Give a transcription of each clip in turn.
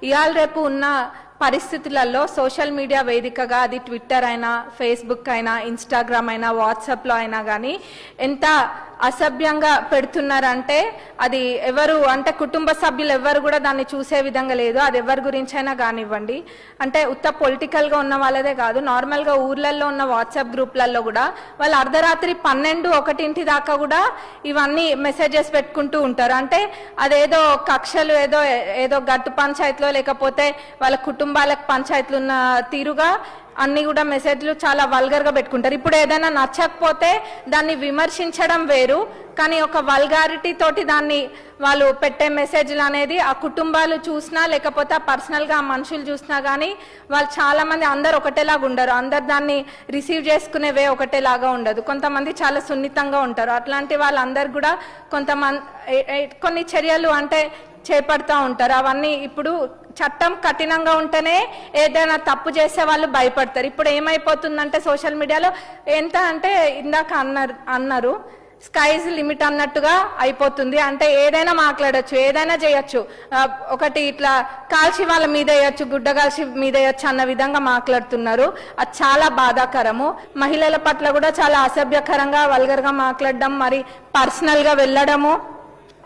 ఇవాళ రేపు ఉన్న పరిస్థితులలో సోషల్ మీడియా వేదికగా అది ట్విట్టర్ అయినా ఫేస్బుక్ అయినా ఇన్స్టాగ్రామ్ అయినా వాట్సాప్లో అయినా కానీ ఎంత అసభ్యంగా పెడుతున్నారంటే అది ఎవరు అంటే కుటుంబ సభ్యులు ఎవరు కూడా దాన్ని చూసే విధంగా లేదు. అది ఎవరి గురించి అయినా కానివ్వండి, అంటే ఉత్త పొలిటికల్గా ఉన్న వాళ్ళదే కాదు, నార్మల్గా ఊర్లలో ఉన్న వాట్సాప్ గ్రూప్లలో కూడా వాళ్ళు అర్ధరాత్రి 12-1 దాకా కూడా ఇవన్నీ మెసేజెస్ పెట్టుకుంటూ ఉంటారు. అంటే అదేదో కక్షలు ఏదో గట్టు పంచాయతీలో లేకపోతే వాళ్ళ కుటుంబాలకు పంచాయతీలు ఉన్న తీరుగా అన్ని కూడా మెసేజ్లు చాలా వల్గర్గా పెట్టుకుంటారు. ఇప్పుడు ఏదైనా నచ్చకపోతే దాన్ని విమర్శించడం వేరు, కానీ ఒక వల్గారిటీ తోటి దాన్ని వాళ్ళు పెట్టే మెసేజ్లు అనేది ఆ కుటుంబాలు చూసినా లేకపోతే పర్సనల్గా ఆ మనుషులు చూసినా కానీ వాళ్ళు చాలామంది అందరు ఒకటేలాగా ఉండరు, అందరు దాన్ని రిసీవ్ చేసుకునేవే ఒకటేలాగా ఉండదు. కొంతమంది చాలా సున్నితంగా ఉంటారు. అట్లాంటి వాళ్ళందరూ కూడా కొన్ని చర్యలు అంటే చేపడతా ఉంటారు. అవన్నీ ఇప్పుడు చట్టం కఠినంగా ఉంటేనే ఏదైనా తప్పు చేసే వాళ్ళు భయపడతారు. ఇప్పుడు ఏమైపోతుందంటే సోషల్ మీడియాలో ఎంత అంటే ఇందాక అన్నారు స్కైజ్ లిమిట్ అన్నట్టుగా అయిపోతుంది. అంటే ఏదైనా మాట్లాడచ్చు, ఏదైనా చేయొచ్చు, ఒకటి ఇట్లా కాల్చి వాళ్ళ మీద వేయచ్చు, గుడ్డ కాల్చి మీద వేయచ్చు అన్న విధంగా మాట్లాడుతున్నారు. అది చాలా బాధాకరము. మహిళల పట్ల కూడా చాలా అసభ్యకరంగా వల్గర్గా మాట్లాడడం, మరి పర్సనల్గా వెళ్ళడము,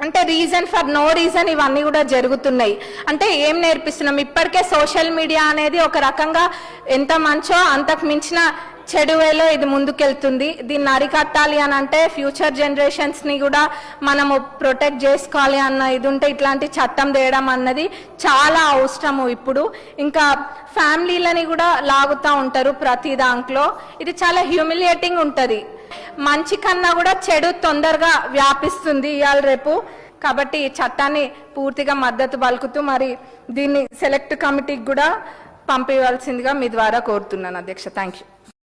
అంటే రీజన్ ఫర్ నో రీజన్ ఇవన్నీ కూడా జరుగుతున్నాయి. అంటే ఏం నేర్పిస్తున్నాం? ఇప్పటికే సోషల్ మీడియా అనేది ఒక రకంగా ఎంత మంచో అంతకు మించిన చెడు వేలో ఇది ముందుకెళ్తుంది. దీన్ని అరికట్టాలి అని అంటే ఫ్యూచర్ జనరేషన్స్ని కూడా మనము ప్రొటెక్ట్ చేసుకోవాలి అన్న ఇది ఉంటే ఇట్లాంటి చట్టం తేయడం అన్నది చాలా అవసరము. ఇప్పుడు ఇంకా ఫ్యామిలీలని కూడా లాగుతూ ఉంటారు ప్రతి దాంట్లో. ఇది చాలా హ్యూమిలియేటింగ్ ఉంటుంది. మంచి కన్నా కూడా చెడు తొందరగా వ్యాపిస్తుంది ఇవాళ రేపు. కాబట్టి ఈ చట్టాన్ని పూర్తిగా మద్దతు పలుకుతూ మరి దీన్ని సెలెక్ట్ కమిటీకి కూడా పంపించాల్సిందిగా మీ ద్వారా కోరుతున్నాను అధ్యక్ష. Thank you.